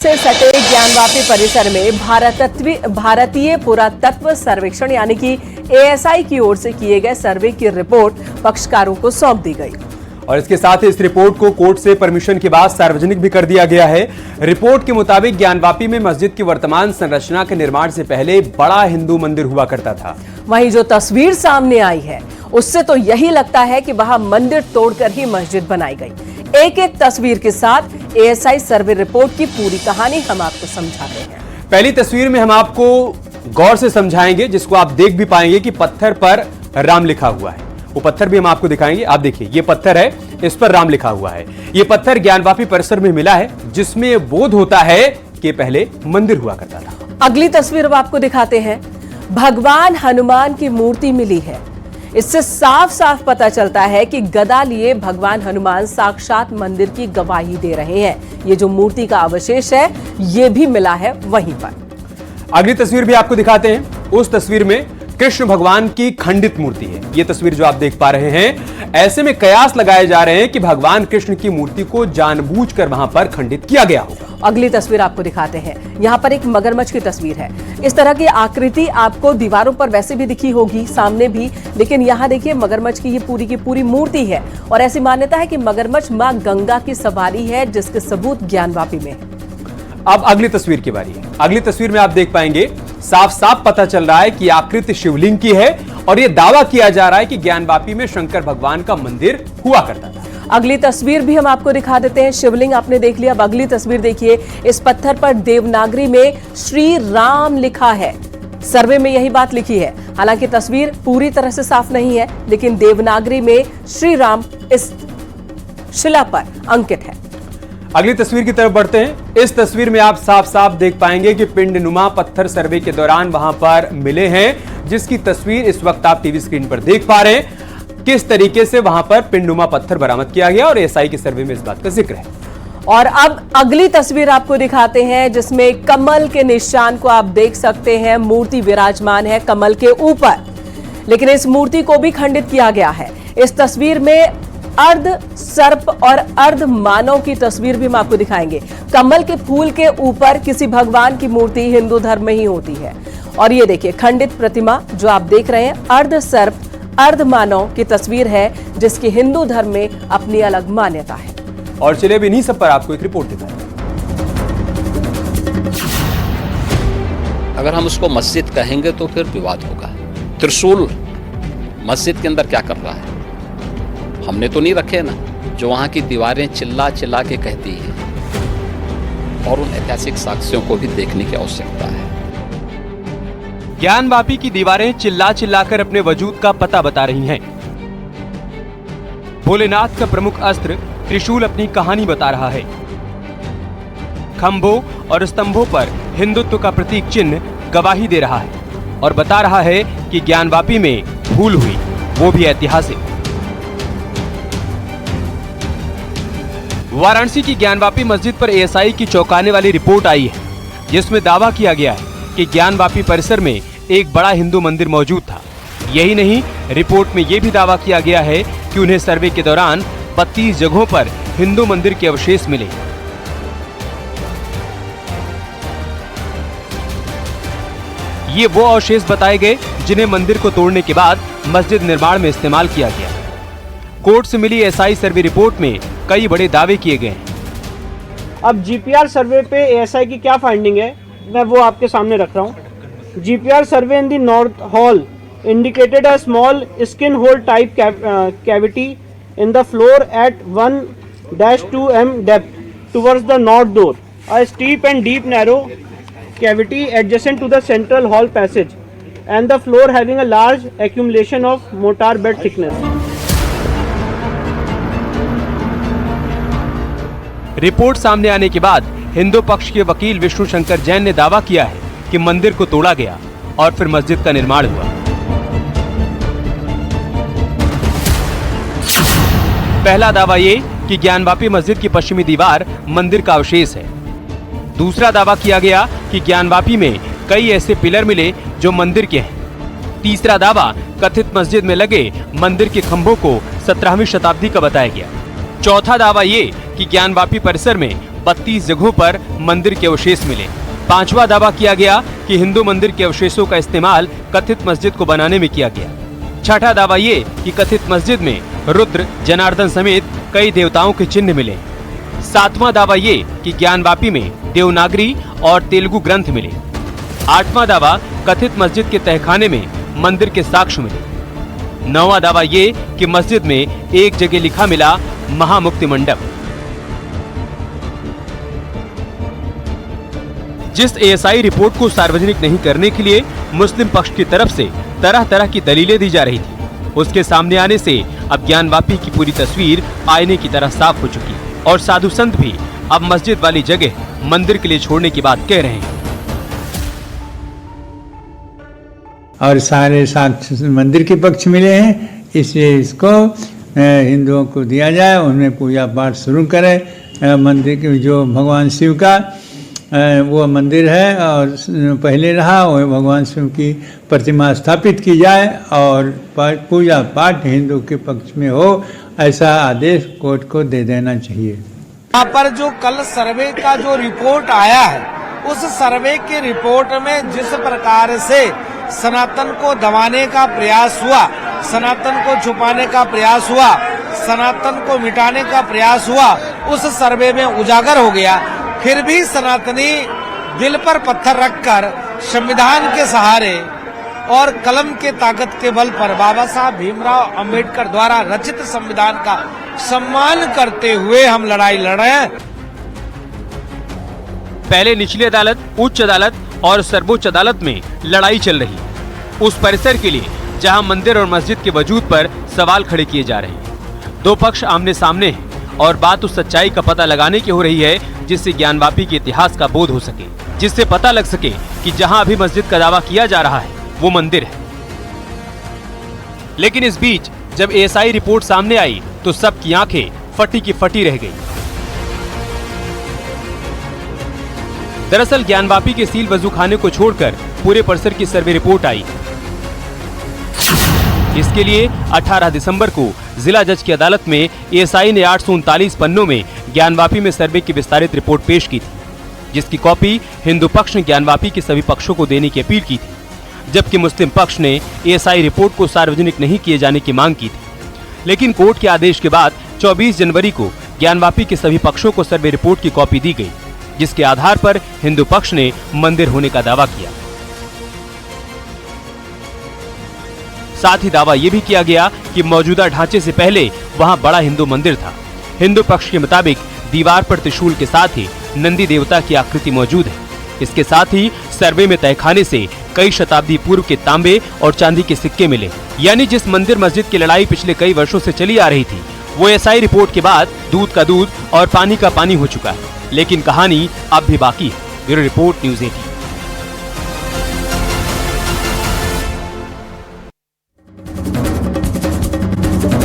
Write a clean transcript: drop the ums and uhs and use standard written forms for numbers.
से सटे ज्ञानवापी परिसर में भारतीय पुरातत्व सर्वेक्षण यानी कि एएसआई की ओर से किए गए सर्वे की रिपोर्ट पक्षकारों को सौंप दी गई और इसके साथ ही इस रिपोर्ट को कोर्ट से परमिशन के बाद सार्वजनिक भी कर दिया गया है। रिपोर्ट के मुताबिक ज्ञानवापी में मस्जिद की वर्तमान संरचना के निर्माण से पहले बड़ा हिंदू मंदिर हुआ करता था। वहीं जो तस्वीर सामने आई है उससे तो यही लगता है कि वहां मंदिर तोड़कर ही मस्जिद बनाई गई। एक एक तस्वीर के साथ एएसआई सर्वे रिपोर्ट की पूरी कहानी हम आपको समझाते हैं। पहली तस्वीर में हम आपको गौर से समझाएंगे, जिसको आप देख भी पाएंगे कि पत्थर पर राम लिखा हुआ है। वो पत्थर भी हम आपको दिखाएंगे। आप देखिए, ये पत्थर है, इस पर राम लिखा हुआ है। ये पत्थर ज्ञानवापी परिसर में मिला है, जिसमें बोध होता है कि पहले मंदिर हुआ करता था। अगली तस्वीर अब आपको दिखाते हैं। भगवान हनुमान की मूर्ति मिली है। इससे साफ साफ पता चलता है कि गदा लिए भगवान हनुमान साक्षात मंदिर की गवाही दे रहे हैं। ये जो मूर्ति का अवशेष है ये भी मिला है वहीं पर। अगली तस्वीर भी आपको दिखाते हैं। उस तस्वीर में कृष्ण भगवान की खंडित मूर्ति है। ये तस्वीर जो आप देख पा रहे हैं, ऐसे में कयास लगाए जा रहे हैं कि भगवान कृष्ण की मूर्ति को जानबूझकर वहां पर खंडित किया गया होगा। अगली तस्वीर आपको दिखाते हैं। यहाँ पर एक मगरमच्छ की तस्वीर है। इस तरह की आकृति आपको दीवारों पर वैसे भी दिखी होगी, सामने भी, लेकिन यहाँ देखिए मगरमच्छ की ये पूरी मूर्ति है और ऐसी मान्यता है कि मगरमच्छ माँ गंगा की सवारी है, जिसके सबूत ज्ञानवापी में है। अब अगली तस्वीर की बारी है। अगली तस्वीर में आप देख पाएंगे, साफ साफ पता चल रहा है कि आकृति शिवलिंग की है और यह दावा किया जा रहा है कि ज्ञानवापी में शंकर भगवान का मंदिर हुआ करता था। अगली तस्वीर भी हम आपको दिखा देते हैं। शिवलिंग आपने देख लिया। अब अगली तस्वीर देखिए। इस पत्थर पर देवनागरी में श्री राम लिखा है। सर्वे में यही बात लिखी है। हालांकि तस्वीर पूरी तरह से साफ नहीं है, लेकिन देवनागरी में श्री राम इस शिला पर अंकित है। अगली तस्वीर की तरफ बढ़ते हैं। इस तस्वीर में आप साफ साफ देख पाएंगे कि पिंडनुमा पत्थर सर्वे के दौरान वहां पर मिले हैं, जिसकी तस्वीर इस वक्त आप टीवी स्क्रीन पर देख पा रहे हैं। किस तरीके से वहां पर पिंडनुमा पत्थर बरामद किया गया और एएसआई के सर्वे में इस बात का जिक्र है। और अब अगली तस्वीर आपको दिखाते हैं, जिसमें कमल के निशान को आप देख सकते हैं। मूर्ति विराजमान है कमल के ऊपर, लेकिन इस मूर्ति को भी खंडित किया गया है। इस तस्वीर में अर्ध सर्प और अर्ध मानव की तस्वीर भी हम आपको दिखाएंगे। कमल के फूल के ऊपर किसी भगवान की मूर्ति हिंदू धर्म में ही होती है। और ये देखिए खंडित प्रतिमा जो आप देख रहे हैं, अर्ध सर्प अर्ध मानव की तस्वीर है, जिसकी हिंदू धर्म में अपनी अलग मान्यता है। और चलिए अब इन्हीं सब पर आपको एक रिपोर्ट दिखाएं। अगर हम उसको मस्जिद कहेंगे तो फिर विवाद होगा। त्रिशूल मस्जिद के अंदर क्या कर रहा है? हमने तो नहीं रखे ना। जो वहां की दीवारें चिल्ला चिल्ला के कहती है, और उन ऐतिहासिक साक्ष्यों को भी देखने की आवश्यकता है। ज्ञानवापी की दीवारें चिल्ला चिल्लाकर अपने वजूद का पता बता रही हैं। भोलेनाथ का प्रमुख अस्त्र त्रिशूल अपनी कहानी बता रहा है। खंभों और स्तंभों पर हिंदुत्व का प्रतीक चिन्ह गवाही दे रहा है और बता रहा है कि ज्ञानवापी में भूल हुई, वो भी ऐतिहासिक। वाराणसी की ज्ञानवापी मस्जिद पर एएसआई की चौंकाने वाली रिपोर्ट आई है, जिसमें दावा किया गया है कि ज्ञानवापी परिसर में एक बड़ा हिंदू मंदिर मौजूद था। यही नहीं, रिपोर्ट में यह भी दावा किया गया है कि उन्हें सर्वे के दौरान 32 जगहों पर हिंदू मंदिर के अवशेष मिले। ये वो अवशेष बताए गए जिन्हें मंदिर को तोड़ने के बाद मस्जिद निर्माण में इस्तेमाल किया गया। कोर्ट से मिली एएसआई सर्वे रिपोर्ट में कई बड़े दावे किए गए हैं। अब जीपीआर सर्वे पे एएसआई की क्या फाइंडिंग है, मैं वो आपके सामने रख रहा हूँ। GPR survey in the north hall indicated a small skin hole type cavity in the floor at 1-2 m depth towards the north door, a steep and deep narrow cavity adjacent to the central hall passage and the floor having a large accumulation of mortar bed thickness. Report सामने आने के बाद हिंदू पक्ष के वकील विष्णु शंकर जैन ने दावा किया है कि मंदिर को तोड़ा गया और फिर मस्जिद का निर्माण हुआ। पहला दावा ये कि ज्ञानवापी मस्जिद की पश्चिमी दीवार मंदिर का अवशेष है। दूसरा दावा किया गया कि ज्ञानवापी में कई ऐसे पिलर मिले जो मंदिर के हैं। तीसरा दावा कथित मस्जिद में लगे मंदिर के खंभों को 17वीं शताब्दी का बताया गया। चौथा दावा ये कि ज्ञानवापी परिसर में 32 जगहों पर मंदिर के अवशेष मिले। 5वां दावा किया गया कि हिंदू मंदिर के अवशेषों का इस्तेमाल कथित मस्जिद को बनाने में किया गया। 6ठा दावा ये कि कथित मस्जिद में रुद्र, जनार्दन समेत कई देवताओं के चिन्ह मिले। 7वां दावा ये कि ज्ञानवापी में देवनागरी और तेलुगु ग्रंथ मिले। 8वां दावा कथित मस्जिद के तहखाने में मंदिर के साक्ष्य मिले। 9वां दावा ये कि मस्जिद में एक जगह लिखा मिला महामुक्ति मंडप। जिस एएसआई रिपोर्ट को सार्वजनिक नहीं करने के लिए मुस्लिम पक्ष की तरफ से तरह तरह की दलीलें दी जा रही थी, उसके सामने आने से अब ज्ञानवापी की पूरी तस्वीर आईने की तरह साफ हो चुकी है और साधु संत भी अब मस्जिद वाली जगह मंदिर के लिए छोड़ने की बात कह रहे हैं। और सारे साक्ष्य मंदिर के पक्ष मिले हैं, इसलिए इसको हिंदुओं को दिया जाए, उनमें पूजा पाठ शुरू करें। मंदिर के जो भगवान शिव का वो मंदिर है और पहले रहा, वो भगवान शिव की प्रतिमा स्थापित की जाए और पूजा पाठ हिंदू के पक्ष में हो, ऐसा आदेश कोर्ट को दे देना चाहिए। यहाँ पर जो कल सर्वे का जो रिपोर्ट आया है, उस सर्वे के रिपोर्ट में जिस प्रकार से सनातन को दबाने का प्रयास हुआ, सनातन को छुपाने का प्रयास हुआ, सनातन को मिटाने का प्रयास हुआ, उस सर्वे में उजागर हो गया। फिर भी सनातनी दिल पर पत्थर रखकर संविधान के सहारे और कलम के ताकत के बल पर बाबा साहब भीमराव अंबेडकर द्वारा रचित संविधान का सम्मान करते हुए हम लड़ाई लड़ रहे हैं। पहले निचली अदालत, उच्च अदालत और सर्वोच्च अदालत में लड़ाई चल रही है उस परिसर के लिए जहां मंदिर और मस्जिद के वजूद पर सवाल खड़े किए जा रहे हैं। दो पक्ष आमने सामने हैं और बात उस सच्चाई का पता लगाने की हो रही है जिससे ज्ञानवापी के इतिहास का बोध हो सके, जिससे पता लग सके कि जहां अभी मस्जिद का दावा किया जा रहा है वो मंदिर है। लेकिन इस बीच जब एएसआई रिपोर्ट सामने आई तो सबकी आंखें फटी की फटी रह गई। दरअसल ज्ञानवापी के सील वजू खाने को छोड़कर पूरे परिसर की सर्वे रिपोर्ट आई। इसके लिए 18 दिसंबर को जिला जज की अदालत में एएसआई ने 839 पन्नों में ज्ञानवापी में सर्वे की विस्तारित रिपोर्ट पेश की थी, जिसकी कॉपी हिंदू पक्ष ने ज्ञानवापी के सभी पक्षों को देने की अपील की थी, जबकि मुस्लिम पक्ष ने एएसआई रिपोर्ट को सार्वजनिक नहीं किए जाने की मांग की थी। लेकिन कोर्ट के आदेश के बाद 24 जनवरी को ज्ञानवापी के सभी पक्षों को सर्वे रिपोर्ट की कॉपी दी गई, जिसके आधार पर हिंदू पक्ष ने मंदिर होने का दावा किया। साथ ही दावा यह भी किया गया कि मौजूदा ढांचे से पहले वहां बड़ा हिंदू मंदिर था। हिंदू पक्ष के मुताबिक दीवार पर त्रिशूल के साथ ही नंदी देवता की आकृति मौजूद है। इसके साथ ही सर्वे में तहखाने से कई शताब्दी पूर्व के तांबे और चांदी के सिक्के मिले। यानी जिस मंदिर मस्जिद की लड़ाई पिछले कई वर्षों से चली आ रही थी वो एएसआई रिपोर्ट के बाद दूध का दूध और पानी का पानी हो चुका है। लेकिन कहानी अब भी बाकी है। Bureau report, news 18।